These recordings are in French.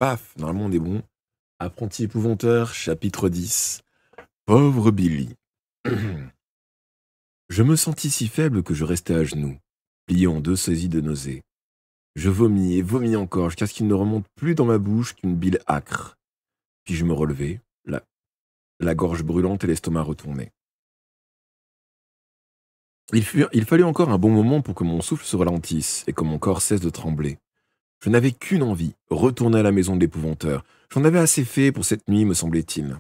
Paf, normalement on est bon. Apprenti épouvanteur, chapitre 10. Pauvre Billy. Je me sentis si faible que je restai à genoux, plié en deux saisi de nausée. Je vomis et vomis encore jusqu'à ce qu'il ne remonte plus dans ma bouche qu'une bile âcre. Puis je me relevai, la gorge brûlante et l'estomac retourné. Il fallut encore un bon moment pour que mon souffle se ralentisse et que mon corps cesse de trembler. Je n'avais qu'une envie, retourner à la maison de l'épouvanteur. J'en avais assez fait pour cette nuit, me semblait-il.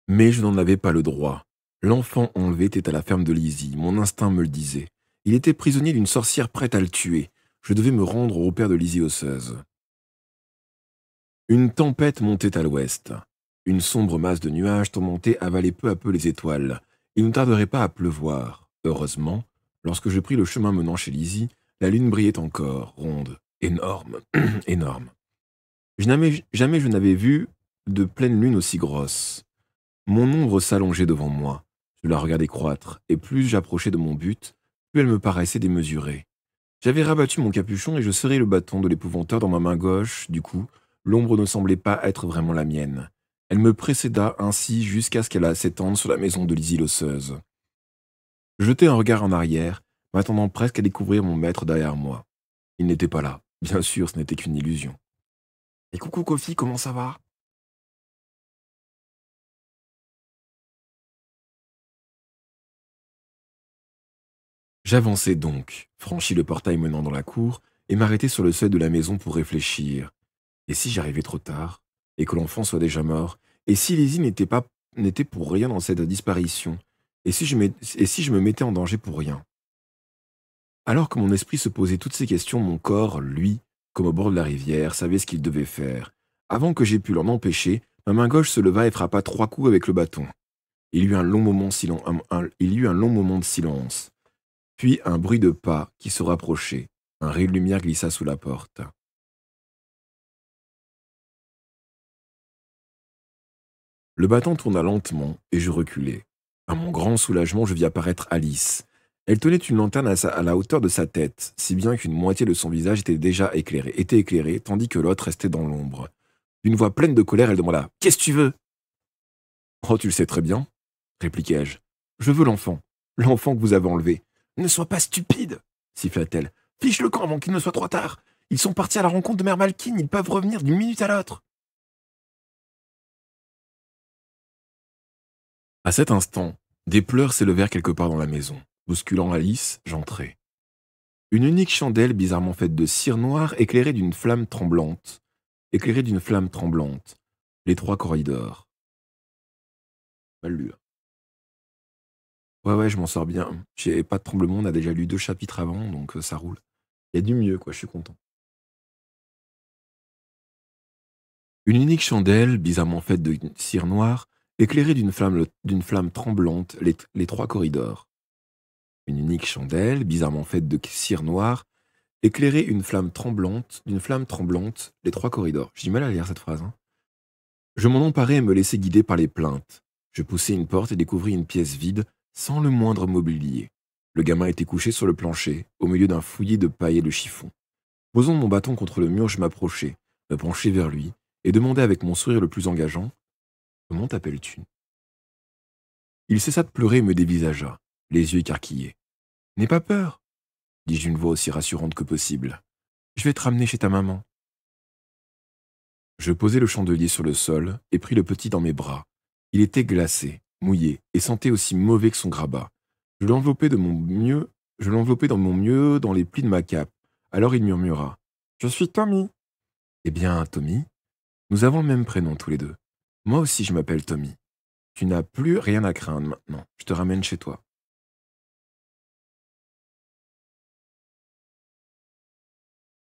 Mais je n'en avais pas le droit. L'enfant enlevé était à la ferme de Lizzie, mon instinct me le disait. Il était prisonnier d'une sorcière prête à le tuer. Je devais me rendre au repère de Lizzie osseuse. Une tempête montait à l'ouest. Une sombre masse de nuages tourmentés avalait peu à peu les étoiles. Il ne tarderait pas à pleuvoir. Heureusement, lorsque je pris le chemin menant chez Lizzie, la lune brillait encore, ronde, énorme, énorme. Jamais je n'avais vu de pleine lune aussi grosse. Mon ombre s'allongeait devant moi. Je la regardais croître, et plus j'approchais de mon but, plus elle me paraissait démesurée. J'avais rabattu mon capuchon et je serrais le bâton de l'épouvanteur dans ma main gauche. Du coup, l'ombre ne semblait pas être vraiment la mienne. Elle me précéda ainsi jusqu'à ce qu'elle s'étende sur la maison de Lizzie l'osseuse. Je jetai un regard en arrière, m'attendant presque à découvrir mon maître derrière moi. Il n'était pas là. Bien sûr, ce n'était qu'une illusion. « Et coucou Kofi, comment ça va ?» J'avançai donc, franchis le portail menant dans la cour, et m'arrêtai sur le seuil de la maison pour réfléchir. Et si j'arrivais trop tard, et que l'enfant soit déjà mort, et si Lizzie n'était pour rien dans cette disparition, et si je me mettais en danger pour rien? Alors que mon esprit se posait toutes ces questions, mon corps, lui, comme au bord de la rivière, savait ce qu'il devait faire. Avant que j'aie pu l'en empêcher, ma main gauche se leva et frappa 3 coups avec le bâton. Il y eut un long moment, il y eut un long moment de silence. Puis un bruit de pas qui se rapprochait. Un rayon de lumière glissa sous la porte. Le bâton tourna lentement et je reculai. À mon grand soulagement, je vis apparaître Alice. Elle tenait une lanterne à la hauteur de sa tête, si bien qu'une moitié de son visage était éclairée, tandis que l'autre restait dans l'ombre. D'une voix pleine de colère, elle demanda « Qu'est-ce que tu veux ?»« Oh, tu le sais très bien, » répliquai-je. « Je veux l'enfant que vous avez enlevé. »« Ne sois pas stupide !» siffla-t-elle. « Fiche le camp avant qu'il ne soit trop tard. Ils sont partis à la rencontre de Mère Malkin, ils peuvent revenir d'une minute à l'autre. » À cet instant, des pleurs s'élevèrent quelque part dans la maison. Bousculant Alice, j'entrai. Une unique chandelle bizarrement faite de cire noire éclairait d'une flamme tremblante, les 3 corridors. Mal lu, là. Ouais, je m'en sors bien. J'ai pas de tremblement, on a déjà lu 2 chapitres avant, donc ça roule. Il y a du mieux, quoi, je suis content. Une unique chandelle, bizarrement faite de cire noire, éclairait d'une flamme tremblante les 3 corridors. Une unique chandelle, bizarrement faite de cire noire, éclairait d'une flamme tremblante, les 3 corridors. J'ai du mal à lire cette phrase. Je m'en emparai et me laissai guider par les plaintes. Je poussai une porte et découvris une pièce vide, sans le moindre mobilier. Le gamin était couché sur le plancher, au milieu d'un fouillis de paille et de chiffon. Posant mon bâton contre le mur, je m'approchai, me penchai vers lui, et demandai avec mon sourire le plus engageant « Comment t'appelles-tu » Il cessa de pleurer et me dévisagea, les yeux écarquillés. « N'aie pas peur !» dis-je d'une voix aussi rassurante que possible. « Je vais te ramener chez ta maman. » Je posai le chandelier sur le sol et pris le petit dans mes bras. Il était glacé, mouillé, et sentait aussi mauvais que son grabat. Je l'enveloppai dans mon mieux dans les plis de ma cape. Alors il murmura « Je suis Tommy. » Eh bien, Tommy, nous avons le même prénom tous les deux. Moi aussi je m'appelle Tommy. Tu n'as plus rien à craindre maintenant. Je te ramène chez toi.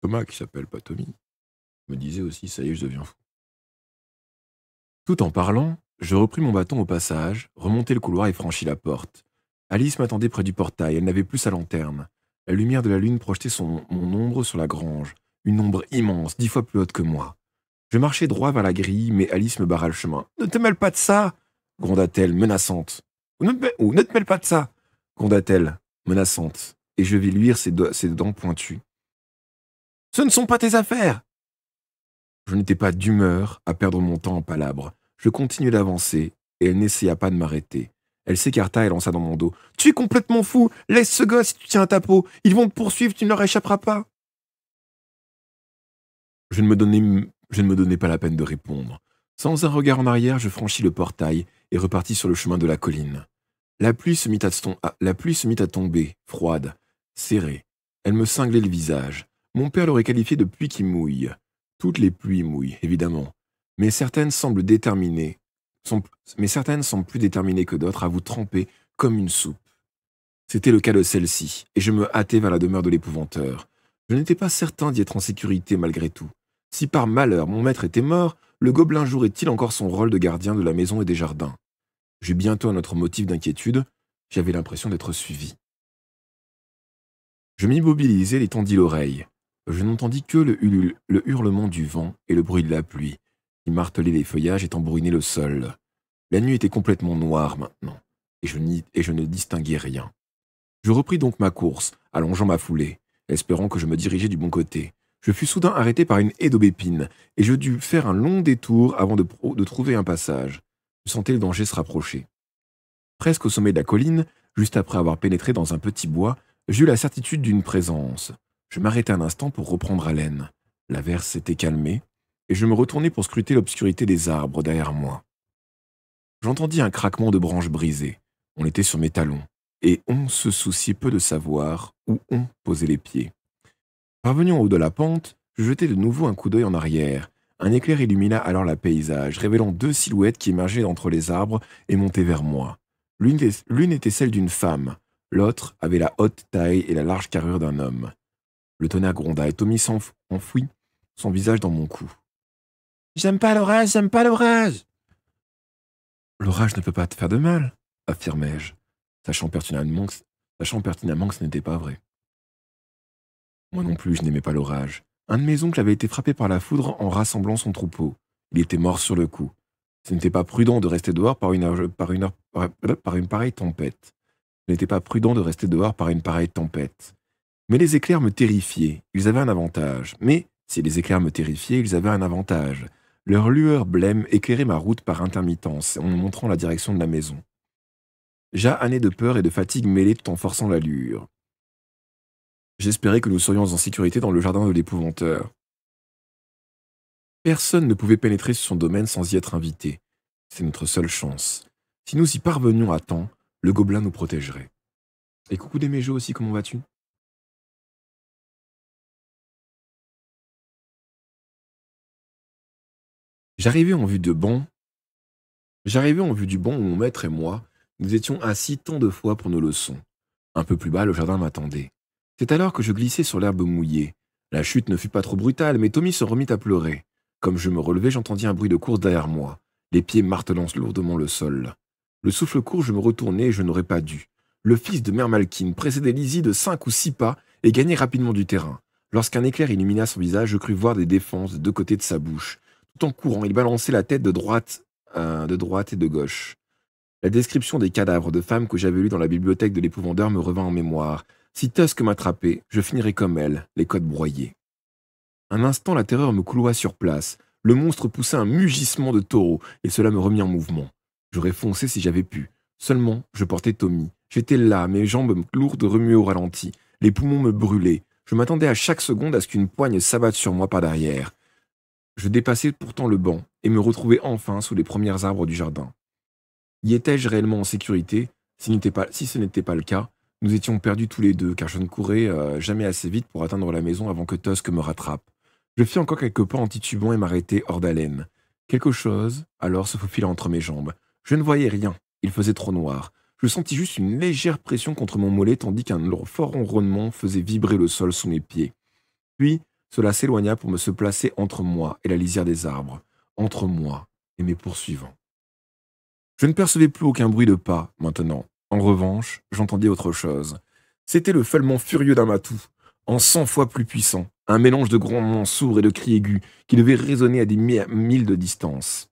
Thomas, qui s'appelle pas Tommy, me disait aussi, ça y est, je deviens fou. Tout en parlant, je repris mon bâton au passage, remontai le couloir et franchis la porte. Alice m'attendait près du portail, elle n'avait plus sa lanterne. La lumière de la lune projetait mon ombre sur la grange, une ombre immense, 10 fois plus haute que moi. Je marchai droit vers la grille, mais Alice me barra le chemin. « Ne te mêle pas de ça !» gronda-t-elle, menaçante. « Ou ne te mêle pas de ça !» gronda-t-elle, menaçante, et je vis luire ses dents pointues. « Ce ne sont pas tes affaires !» Je n'étais pas d'humeur à perdre mon temps en palabres. Je continuai d'avancer, et elle n'essaya pas de m'arrêter. Elle s'écarta et lança dans mon dos. « Tu es complètement fou! Laisse ce gosse si tu tiens à ta peau! Ils vont te poursuivre, tu ne leur échapperas pas !» Je ne me donnais pas la peine de répondre. Sans un regard en arrière, je franchis le portail et repartis sur le chemin de la colline. La pluie se mit à tomber, froide, serrée. Elle me cinglait le visage. Mon père l'aurait qualifiée de pluie qui mouille. Toutes les pluies mouillent, évidemment. Mais certaines semblent plus déterminées que d'autres à vous tremper comme une soupe. C'était le cas de celle-ci, et je me hâtais vers la demeure de l'épouvanteur. Je n'étais pas certain d'y être en sécurité malgré tout. Si par malheur mon maître était mort, le gobelin jouerait-il encore son rôle de gardien de la maison et des jardins? J'eus bientôt un autre motif d'inquiétude, j'avais l'impression d'être suivi. Je m'immobilisai et tendis l'oreille. Je n'entendis que le hurlement du vent et le bruit de la pluie, qui martelait les feuillages et tambourinait le sol. La nuit était complètement noire maintenant, et je ne distinguais rien. Je repris donc ma course, allongeant ma foulée, espérant que je me dirigeais du bon côté. Je fus soudain arrêté par une haie d'aubépines, et je dus faire un long détour avant de trouver un passage. Je sentais le danger se rapprocher. Presque au sommet de la colline, juste après avoir pénétré dans un petit bois, j'eus la certitude d'une présence. Je m'arrêtai un instant pour reprendre haleine. L'averse s'était calmée, et je me retournai pour scruter l'obscurité des arbres derrière moi. J'entendis un craquement de branches brisées. On était sur mes talons, et on se souciait peu de savoir où on posait les pieds. Parvenu en haut de la pente, je jetai de nouveau un coup d'œil en arrière. Un éclair illumina alors le paysage, révélant deux silhouettes qui émergeaient d'entre les arbres et montaient vers moi. L'une était celle d'une femme, l'autre avait la haute taille et la large carrure d'un homme. Le tonnerre gronda et Tommy enfouit son visage dans mon cou. « J'aime pas l'orage, j'aime pas l'orage !»« L'orage ne peut pas te faire de mal, » affirmai-je, sachant pertinemment que ce n'était pas vrai. Moi non plus, je n'aimais pas l'orage. Un de mes oncles avait été frappé par la foudre en rassemblant son troupeau. Il était mort sur le coup. Ce n'était pas prudent de rester dehors par une pareille tempête. Mais les éclairs me terrifiaient. Ils avaient un avantage. Mais si les éclairs me terrifiaient, ils avaient un avantage. Leur lueur blême éclairait ma route par intermittence en me montrant la direction de la maison. J'ahanais de peur et de fatigue mêlée tout en forçant l'allure. J'espérais que nous serions en sécurité dans le jardin de l'épouvanteur. Personne ne pouvait pénétrer sur son domaine sans y être invité. C'est notre seule chance. Si nous y parvenions à temps, le gobelin nous protégerait. Et coucou des mégeaux aussi, comment vas-tu? J'arrivais en vue du banc où mon maître et moi, nous étions assis tant de fois pour nos leçons. Un peu plus bas, le jardin m'attendait. C'est alors que je glissai sur l'herbe mouillée. La chute ne fut pas trop brutale, mais Tommy se remit à pleurer. Comme je me relevais, j'entendis un bruit de course derrière moi, les pieds martelant lourdement le sol. Le souffle court, je me retournai et je n'aurais pas dû. Le fils de Mère Malkin précédait Lizzie de 5 ou 6 pas et gagnait rapidement du terrain. Lorsqu'un éclair illumina son visage, je crus voir des défenses des deux côtés de sa bouche. Tout en courant, il balançait la tête de droite et de gauche. La description des cadavres de femmes que j'avais lues dans la bibliothèque de l'épouvanteur me revint en mémoire. Si Tusk m'attrapait, je finirais comme elle, les côtes broyées. Un instant, la terreur me cloua sur place. Le monstre poussa un mugissement de taureau, et cela me remit en mouvement. J'aurais foncé si j'avais pu. Seulement, je portais Tommy. J'étais là, mes jambes lourdes remuaient au ralenti. Les poumons me brûlaient. Je m'attendais à chaque seconde à ce qu'une poigne s'abatte sur moi par derrière. Je dépassai pourtant le banc, et me retrouvai enfin sous les premiers arbres du jardin. Y étais-je réellement en sécurité? Si ce n'était pas le cas, nous étions perdus tous les deux, car je ne courais jamais assez vite pour atteindre la maison avant que Tusk me rattrape. Je fis encore quelques pas en titubant et m'arrêtai hors d'haleine. Quelque chose, alors, se faufila entre mes jambes. Je ne voyais rien, il faisait trop noir. Je sentis juste une légère pression contre mon mollet, tandis qu'un fort ronronnement faisait vibrer le sol sous mes pieds. Puis, cela s'éloigna pour me se placer entre moi et la lisière des arbres, entre moi et mes poursuivants. Je ne percevais plus aucun bruit de pas, maintenant. En revanche, j'entendis autre chose. C'était le feulement furieux d'un matou, en 100 fois plus puissant, un mélange de grondements sourds et de cris aigus qui devait résonner à des milles de distance.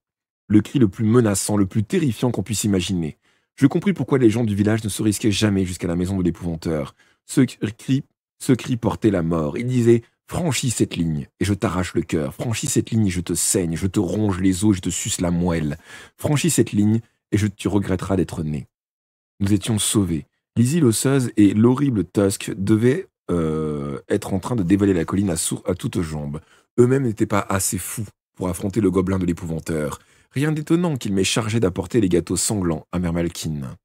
Le cri le plus menaçant, le plus terrifiant qu'on puisse imaginer. Je compris pourquoi les gens du village ne se risquaient jamais jusqu'à la maison de l'épouvanteur. Ce cri portait la mort. Il disait Franchis cette ligne, et je t'arrache le cœur. Franchis cette ligne, et je te saigne, je te ronge les os, je te suce la moelle. Franchis cette ligne, et tu regretteras d'être né. » Nous étions sauvés. Lizzie l'osseuse et l'horrible Tusk devaient être en train de dévaler la colline à toutes jambes. Eux-mêmes n'étaient pas assez fous pour affronter le gobelin de l'épouvanteur. Rien d'étonnant qu'il m'ait chargé d'apporter les gâteaux sanglants à Mère Malkin.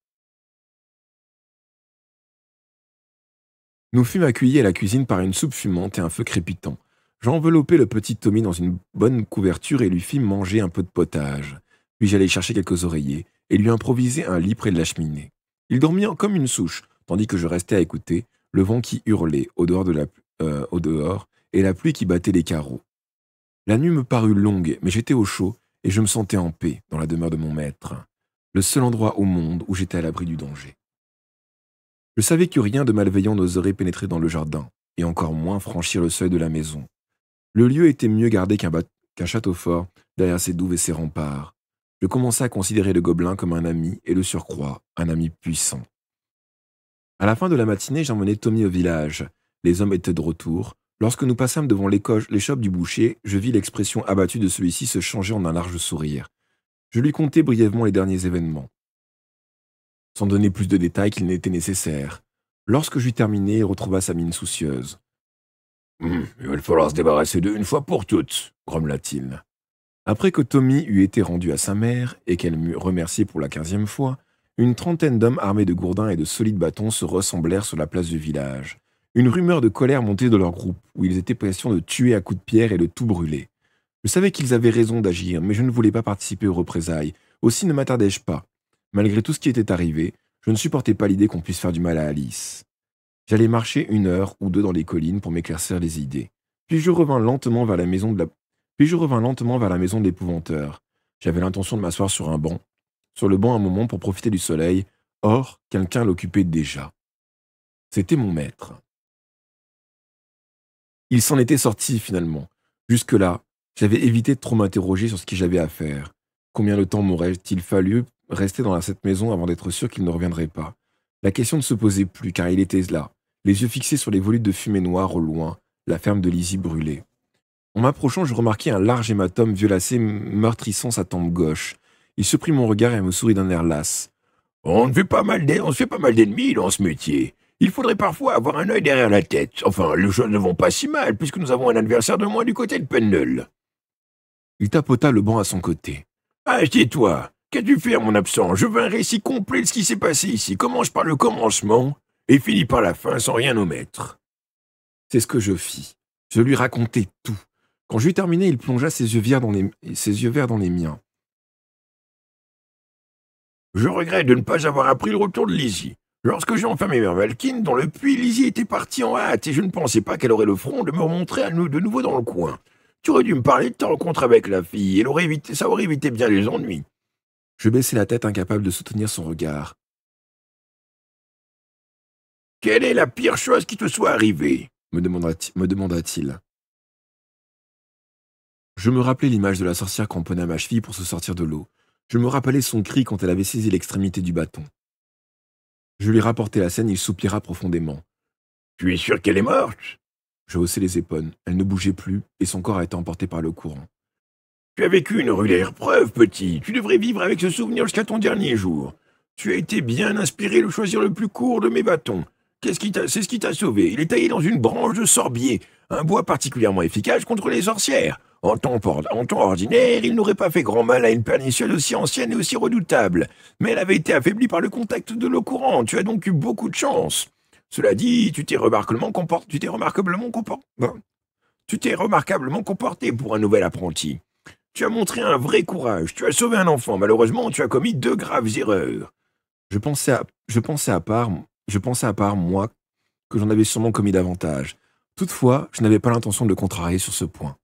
Nous fûmes accueillis à la cuisine par une soupe fumante et un feu crépitant. J'enveloppai le petit Tommy dans une bonne couverture et lui fis manger un peu de potage. Puis j'allai chercher quelques oreillers et lui improvisai un lit près de la cheminée. Il dormit comme une souche, tandis que je restais à écouter le vent qui hurlait au dehors et la pluie qui battait les carreaux. La nuit me parut longue, mais j'étais au chaud et je me sentais en paix dans la demeure de mon maître, le seul endroit au monde où j'étais à l'abri du danger. Je savais que rien de malveillant n'oserait pénétrer dans le jardin, et encore moins franchir le seuil de la maison. Le lieu était mieux gardé qu'un château fort derrière ses douves et ses remparts. Je commençai à considérer le gobelin comme un ami et le surcroît, un ami puissant. À la fin de la matinée, j'emmenai Tommy au village. Les hommes étaient de retour. Lorsque nous passâmes devant l'échoppe du boucher, je vis l'expression abattue de celui-ci se changer en un large sourire. Je lui contai brièvement les derniers événements, sans donner plus de détails qu'il n'était nécessaire. Lorsque j'eus terminé, il retrouva sa mine soucieuse. « Il va falloir se débarrasser d'eux une fois pour toutes, » grommela-t-il. Après que Tommy eut été rendu à sa mère et qu'elle m'eut remercié pour la 15e fois, une trentaine d'hommes armés de gourdins et de solides bâtons se rassemblèrent sur la place du village. Une rumeur de colère montait de leur groupe, où ils étaient pressions de tuer à coups de pierre et de tout brûler. Je savais qu'ils avaient raison d'agir, mais je ne voulais pas participer aux représailles. Aussi ne m'attardai-je pas. Malgré tout ce qui était arrivé, je ne supportais pas l'idée qu'on puisse faire du mal à Alice. J'allais marcher 1 heure ou 2 dans les collines pour m'éclaircir les idées. Puis je revins lentement vers la maison de l'épouvanteur. J'avais l'intention de m'asseoir sur le banc un moment pour profiter du soleil. Or, quelqu'un l'occupait déjà. C'était mon maître. Il s'en était sorti finalement. Jusque-là, j'avais évité de trop m'interroger sur ce que j'avais à faire. Combien de temps m'aurait-il fallu rester dans cette maison avant d'être sûr qu'il ne reviendrait pas? La question ne se posait plus, car il était là, les yeux fixés sur les volutes de fumée noire au loin, la ferme de Lizzie brûlée. En m'approchant, je remarquai un large hématome violacé meurtrissant sa tempe gauche. Il surprit mon regard et me sourit d'un air las. « On se fait pas mal d'ennemis dans ce métier. Il faudrait parfois avoir un œil derrière la tête. Enfin, les choses ne vont pas si mal, puisque nous avons un adversaire de moins du côté de Pendle. » Il tapota le banc à son côté. « Assieds-toi. Qu'as-tu fait à mon absence? Je veux un récit complet de ce qui s'est passé ici. Commence par le commencement et finis par la fin sans rien omettre. » C'est ce que je fis. Je lui racontai tout. Quand j'eus terminé, il plongea ses yeux verts dans les miens. « Je regrette de ne pas avoir appris le retour de Lizzie. Lorsque j'ai enfermé Mère Malkin dans le puits, Lizzie était partie en hâte et je ne pensais pas qu'elle aurait le front de me remontrer à nous de nouveau dans le coin. Tu aurais dû me parler de ta rencontre avec la fille, ça aurait évité bien les ennuis. » Je baissai la tête, incapable de soutenir son regard. « Quelle est la pire chose qui te soit arrivée ?» me demanda-t-il. Je me rappelai l'image de la sorcière cramponnée à ma cheville pour se sortir de l'eau. Je me rappelai son cri quand elle avait saisi l'extrémité du bâton. Je lui rapportai la scène, il soupira profondément. « Tu es sûr qu'elle est morte ?» Je haussai les épaules. Elle ne bougeait plus, et son corps a été emporté par le courant. « Tu as vécu une rude épreuve, petit. Tu devrais vivre avec ce souvenir jusqu'à ton dernier jour. Tu as été bien inspiré de choisir le plus court de mes bâtons. C'est ce qui t'a sauvé. Il est taillé dans une branche de sorbier, un bois particulièrement efficace contre les sorcières. En temps ordinaire, il n'aurait pas fait grand mal à une pernicieuse aussi ancienne et aussi redoutable, mais elle avait été affaiblie par le contact de l'eau courante. Tu as donc eu beaucoup de chance. Cela dit, tu t'es remarquablement comporté pour un nouvel apprenti. Tu as montré un vrai courage. Tu as sauvé un enfant. Malheureusement, tu as commis 2 graves erreurs. Je pensais à part moi que j'en avais sûrement commis davantage. Toutefois, je n'avais pas l'intention de le contrarier sur ce point.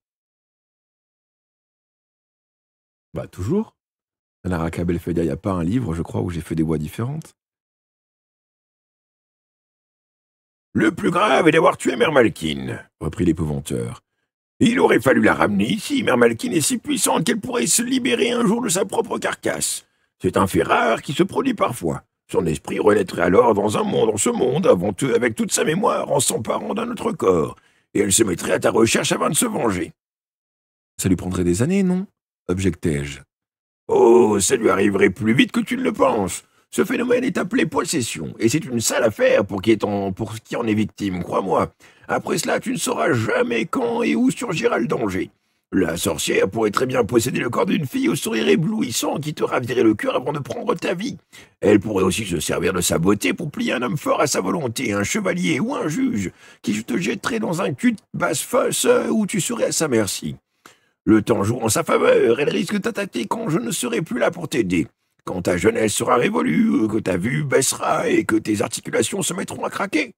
Bah toujours. Naraka Belfedia, il n'y a pas un livre, je crois, où j'ai fait des voix différentes. Le plus grave est d'avoir tué Mère Malkin, reprit l'épouvanteur. Il aurait fallu la ramener ici. Mère Malkin est si puissante qu'elle pourrait se libérer un jour de sa propre carcasse. C'est un fait rare qui se produit parfois. Son esprit renaîtrait alors dans ce monde, avec toute sa mémoire, en s'emparant d'un autre corps. et elle se mettrait à ta recherche afin de se venger. Ça lui prendrait des années, non? Objectai-je. Oh, ça lui arriverait plus vite que tu ne le penses. Ce phénomène est appelé possession, et c'est une sale affaire pour qui en est victime, crois-moi. Après cela, tu ne sauras jamais quand et où surgira le danger. La sorcière pourrait très bien posséder le corps d'une fille au sourire éblouissant qui te ravirait le cœur avant de prendre ta vie. Elle pourrait aussi se servir de sa beauté pour plier un homme fort à sa volonté, un chevalier ou un juge, qui te jetterait dans un cul de basse fosse où tu serais à sa merci. Le temps joue en sa faveur, elle risque de t'attaquer quand je ne serai plus là pour t'aider. Quand ta jeunesse sera révolue, que ta vue baissera et que tes articulations se mettront à craquer.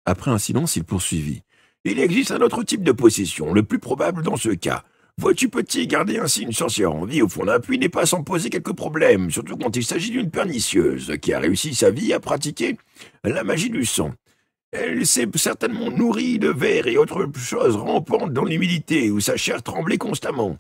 Après un silence, il poursuivit. Il existe un autre type de possession, le plus probable dans ce cas. Vois-tu, petit, garder ainsi une sorcière en vie au fond d'un puits n'est pas sans poser quelques problèmes, surtout quand il s'agit d'une pernicieuse qui a réussi sa vie à pratiquer la magie du sang. Elle s'est certainement nourrie de vers et autres choses rampantes dans l'humidité, où sa chair trempait constamment,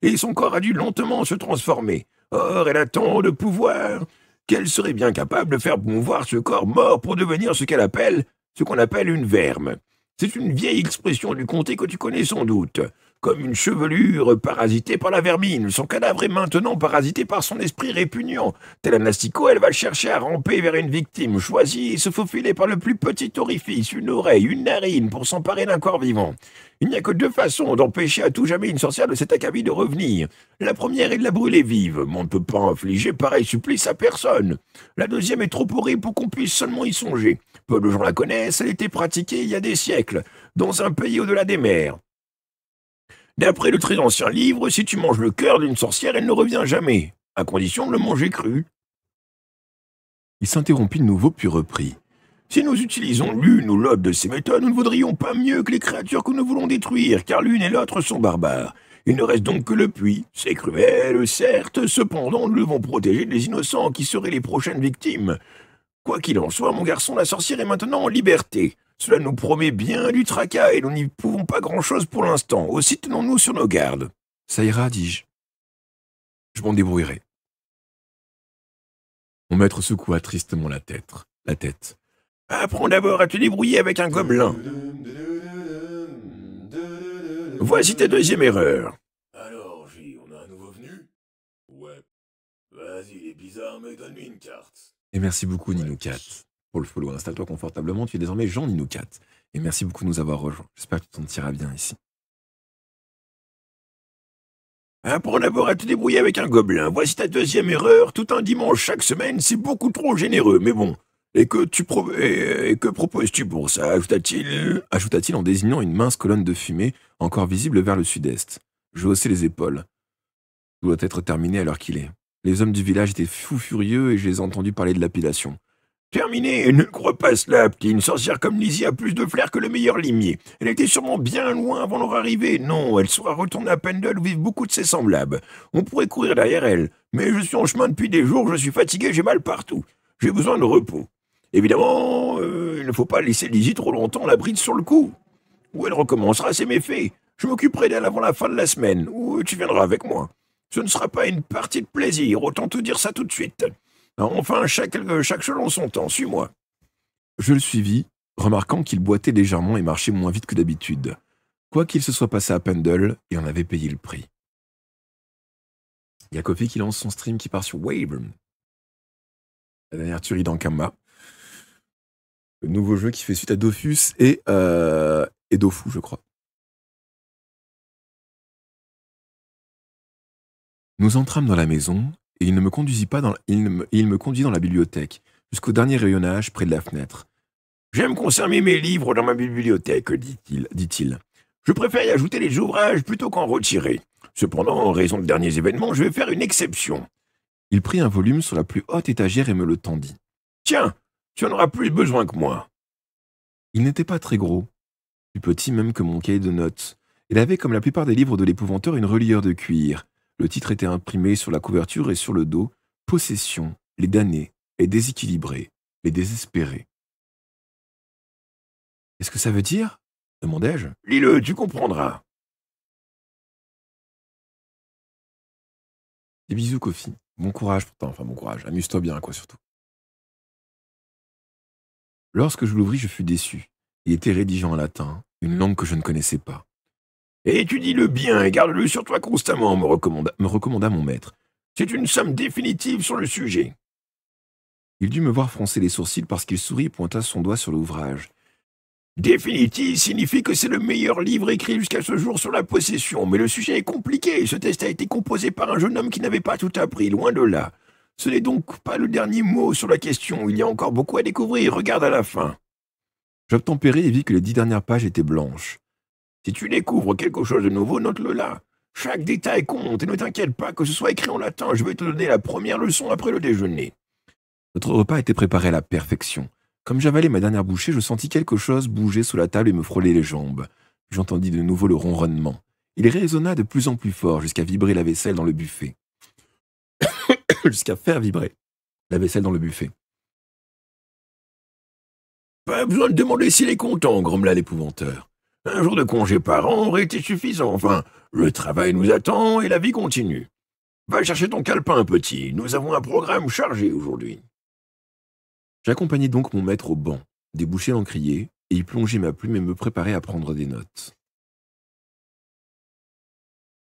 et son corps a dû lentement se transformer. Or, elle a tant de pouvoir qu'elle serait bien capable de faire mouvoir ce corps mort pour devenir ce qu'on appelle une verme. C'est une vieille expression du comté que tu connais sans doute. Comme une chevelure parasitée par la vermine, son cadavre est maintenant parasité par son esprit répugnant. Tel un asticot, elle va chercher à ramper vers une victime choisie et se faufiler par le plus petit orifice, une oreille, une narine, pour s'emparer d'un corps vivant. Il n'y a que deux façons d'empêcher à tout jamais une sorcière de cet acabit de revenir. La première est de la brûler vive, mais on ne peut pas infliger pareil supplice à personne. La deuxième est trop horrible pour qu'on puisse seulement y songer. Peu de gens la connaissent, elle a été pratiquée il y a des siècles, dans un pays au-delà des mers. D'après le très ancien livre, si tu manges le cœur d'une sorcière, elle ne revient jamais, à condition de le manger cru. Il s'interrompit de nouveau puis reprit. Si nous utilisons l'une ou l'autre de ces méthodes, nous ne vaudrions pas mieux que les créatures que nous voulons détruire, car l'une et l'autre sont barbares. Il ne reste donc que le puits. C'est cruel, certes, cependant nous devons protéger les innocents qui seraient les prochaines victimes. Quoi qu'il en soit, mon garçon, la sorcière est maintenant en liberté. Cela nous promet bien du tracas et nous n'y pouvons pas grand-chose pour l'instant. Aussi tenons-nous sur nos gardes. Ça ira, dis-je. Je m'en débrouillerai. Mon maître secoua tristement la tête. Apprends d'abord à te débrouiller avec un gobelin. Voici ta deuxième erreur. Alors, on a un nouveau venu? Ouais. Vas-y, il est bizarre, mais donne-lui une carte. Et merci beaucoup, Ninoukat, pour le follow. Installe-toi confortablement, tu es désormais Jean Ninoukat. Et merci beaucoup de nous avoir rejoints. J'espère que tu t'en tireras bien ici. Apprends d'abord à te débrouiller avec un gobelin. Voici ta deuxième erreur. Tout un dimanche chaque semaine, c'est beaucoup trop généreux, mais bon. Et que proposes-tu pour ça, ajouta-t-il en désignant une mince colonne de fumée encore visible vers le sud-est. Je haussai les épaules. Tout doit être terminé à l'heure qu'il est. Les hommes du village étaient fous furieux et je les ai entendus parler de lapidation. Terminé, ne crois pas cela, petit. Une sorcière comme Lizzie a plus de flair que le meilleur limier. Elle était sûrement bien loin avant leur arrivée. Non, elle sera retournée à Pendle où vivent beaucoup de ses semblables. On pourrait courir derrière elle, mais je suis en chemin depuis des jours, je suis fatigué, j'ai mal partout. J'ai besoin de repos. Évidemment, il ne faut pas laisser Lizzie trop longtemps la bride sur le cou. Ou elle recommencera ses méfaits. Je m'occuperai d'elle avant la fin de la semaine, ou tu viendras avec moi. Ce ne sera pas une partie de plaisir, autant te dire ça tout de suite. Enfin, chaque chose en son temps, suis-moi. Je le suivis, remarquant qu'il boitait légèrement et marchait moins vite que d'habitude. Quoi qu'il se soit passé à Pendle, il en avait payé le prix. Il y a Kofi qui lance son stream qui part sur Wyvern. La dernière tuerie d'Ankama. Le nouveau jeu qui fait suite à Dofus et Dofu, je crois. Nous entrâmes dans la maison, et il me conduisit dans la bibliothèque, jusqu'au dernier rayonnage près de la fenêtre. J'aime conserver mes livres dans ma bibliothèque, dit-il. Je préfère y ajouter les ouvrages plutôt qu'en retirer. Cependant, en raison de derniers événements, je vais faire une exception. Il prit un volume sur la plus haute étagère et me le tendit. Tiens, tu en auras plus besoin que moi. Il n'était pas très gros, plus petit même que mon cahier de notes. Il avait, comme la plupart des livres de l'épouvanteur, une reliure de cuir. Le titre était imprimé sur la couverture et sur le dos. Possession, les damnés, les déséquilibrés, les désespérés. Qu'est-ce que ça veut dire? Demandai-je. Lis-le, tu comprendras. Des bisous, Kofi. Bon courage pourtant, enfin bon courage. Amuse-toi bien, quoi, surtout. Lorsque je l'ouvris, je fus déçu. Il était rédigé en latin, une langue que je ne connaissais pas. Et étudie-le bien et garde-le sur toi constamment, Me recommanda mon maître. C'est une somme définitive sur le sujet. Il dut me voir froncer les sourcils parce qu'il sourit et pointa son doigt sur l'ouvrage. Définitive signifie que c'est le meilleur livre écrit jusqu'à ce jour sur la possession, mais le sujet est compliqué. Ce test a été composé par un jeune homme qui n'avait pas tout appris, loin de là. Ce n'est donc pas le dernier mot sur la question, il y a encore beaucoup à découvrir, regarde à la fin. J'obtempérai et vis que les 10 dernières pages étaient blanches. Si tu découvres quelque chose de nouveau, note-le là. Chaque détail compte, et ne t'inquiète pas que ce soit écrit en latin, je vais te donner la première leçon après le déjeuner. Notre repas était préparé à la perfection. Comme j'avalais ma dernière bouchée, je sentis quelque chose bouger sous la table et me frôler les jambes. J'entendis de nouveau le ronronnement. Il résonna de plus en plus fort jusqu'à vibrer la vaisselle dans le buffet. Jusqu'à faire vibrer la vaisselle dans le buffet. Pas besoin de demander s'il est content, grommela l'épouvanteur. Un jour de congé par an aurait été suffisant. Enfin, le travail nous attend et la vie continue. Va chercher ton calepin, petit. Nous avons un programme chargé aujourd'hui. J'accompagnai donc mon maître au banc, débouchai l'encrier, et y plongeai ma plume et me préparai à prendre des notes.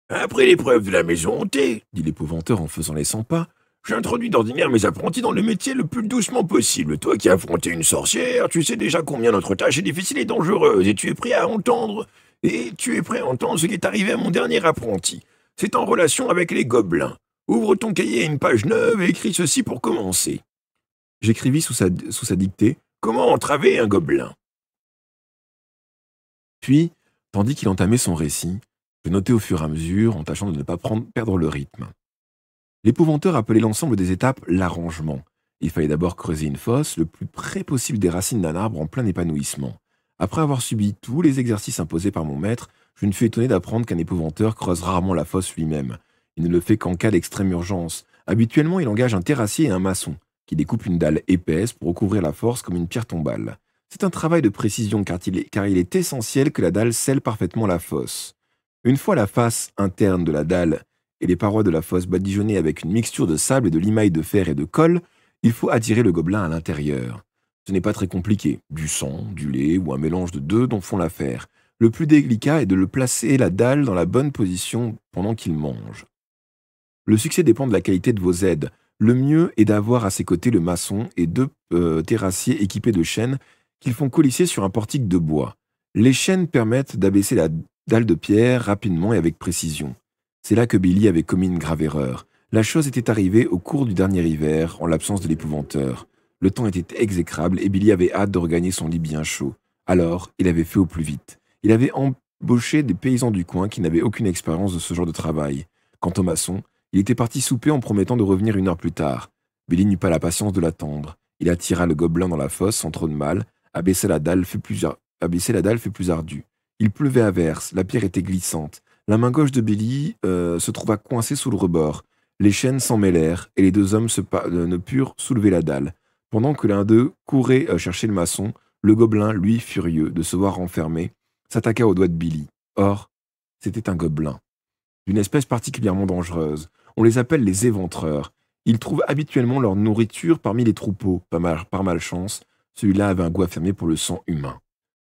Après l'épreuve de la maison hantée, dit l'épouvanteur en faisant les 100 pas, j'introduis d'ordinaire mes apprentis dans le métier le plus doucement possible. Toi qui as affronté une sorcière, tu sais déjà combien notre tâche est difficile et dangereuse, et tu es prêt à entendre ce qui est arrivé à mon dernier apprenti. C'est en relation avec les gobelins. Ouvre ton cahier à une page neuve et écris ceci pour commencer. J'écrivis sous sa dictée « Comment entraver un gobelin ?» Puis, tandis qu'il entamait son récit, je notais au fur et à mesure, en tâchant de ne pas perdre le rythme. L'épouvanteur appelait l'ensemble des étapes l'arrangement. Il fallait d'abord creuser une fosse le plus près possible des racines d'un arbre en plein épanouissement. Après avoir subi tous les exercices imposés par mon maître, je ne fus étonné d'apprendre qu'un épouvanteur creuse rarement la fosse lui-même. Il ne le fait qu'en cas d'extrême urgence. Habituellement, il engage un terrassier et un maçon, qui découpe une dalle épaisse pour recouvrir la force comme une pierre tombale. C'est un travail de précision car il est essentiel que la dalle scelle parfaitement la fosse. Une fois la face interne de la dalle et les parois de la fosse badigeonnées avec une mixture de sable et de limaille de fer et de colle, il faut attirer le gobelin à l'intérieur. Ce n'est pas très compliqué, du sang, du lait ou un mélange de deux dont font l'affaire. Le plus délicat est de le placer la dalle dans la bonne position pendant qu'il mange. Le succès dépend de la qualité de vos aides. Le mieux est d'avoir à ses côtés le maçon et 2 terrassiers équipés de chaînes qu'ils font coulisser sur un portique de bois. Les chaînes permettent d'abaisser la dalle de pierre rapidement et avec précision. C'est là que Billy avait commis une grave erreur. La chose était arrivée au cours du dernier hiver, en l'absence de l'épouvanteur. Le temps était exécrable et Billy avait hâte de regagner son lit bien chaud. Alors, il avait fait au plus vite. Il avait embauché des paysans du coin qui n'avaient aucune expérience de ce genre de travail. Quant au maçon, il était parti souper en promettant de revenir 1 heure plus tard. Billy n'eut pas la patience de l'attendre. Il attira le gobelin dans la fosse sans trop de mal. Abaisser la dalle fut plus ardue. Il pleuvait à verse, la pierre était glissante. La main gauche de Billy se trouva coincée sous le rebord. Les chaînes s'en mêlèrent et les 2 hommes ne purent soulever la dalle. Pendant que l'un d'eux courait chercher le maçon, le gobelin, lui, furieux de se voir enfermé, s'attaqua aux doigts de Billy. Or, c'était un gobelin, d'une espèce particulièrement dangereuse. On les appelle les éventreurs. Ils trouvent habituellement leur nourriture parmi les troupeaux. Par malchance, celui-là avait un goût affirmé pour le sang humain.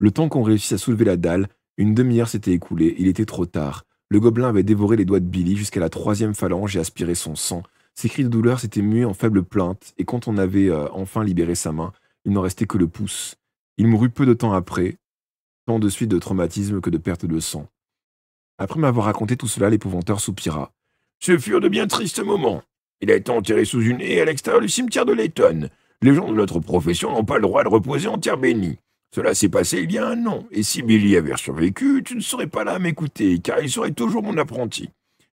Le temps qu'on réussisse à soulever la dalle, 1 demi-heure s'était écoulée, il était trop tard. Le gobelin avait dévoré les doigts de Billy jusqu'à la 3e phalange et aspiré son sang. Ses cris de douleur s'étaient mués en faibles plaintes, et quand on avait enfin libéré sa main, il n'en restait que le pouce. Il mourut peu de temps après, tant de suite de traumatisme que de perte de sang. Après m'avoir raconté tout cela, l'épouvanteur soupira. Ce furent de bien tristes moments. Il a été enterré sous une haie à l'extérieur du cimetière de Layton. Les gens de notre profession n'ont pas le droit de reposer en terre bénie. Cela s'est passé il y a 1 an, et si Billy avait survécu, tu ne serais pas là à m'écouter, car il serait toujours mon apprenti.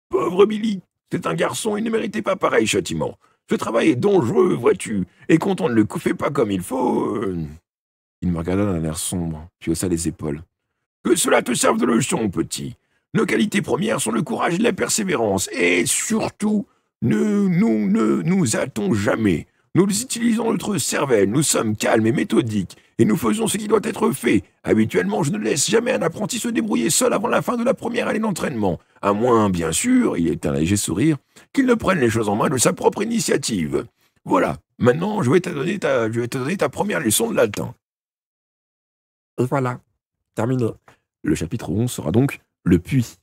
Pauvre Billy, c'est un garçon, il ne méritait pas pareil châtiment. Ce travail est dangereux, vois-tu, et quand on ne le fait pas comme il faut... Il me regarda d'un air sombre, puis haussa les épaules. Que cela te serve de leçon, petit. Nos qualités premières sont le courage et la persévérance, et surtout, ne nous hâtons jamais. Nous utilisons notre cervelle, nous sommes calmes et méthodiques, et nous faisons ce qui doit être fait. Habituellement, je ne laisse jamais un apprenti se débrouiller seul avant la fin de la première année d'entraînement, à moins, bien sûr, il est un léger sourire, qu'il ne prenne les choses en main de sa propre initiative. Voilà, maintenant je vais te donner ta première leçon de latin. Et voilà, terminé. Le chapitre 11 sera donc le puits.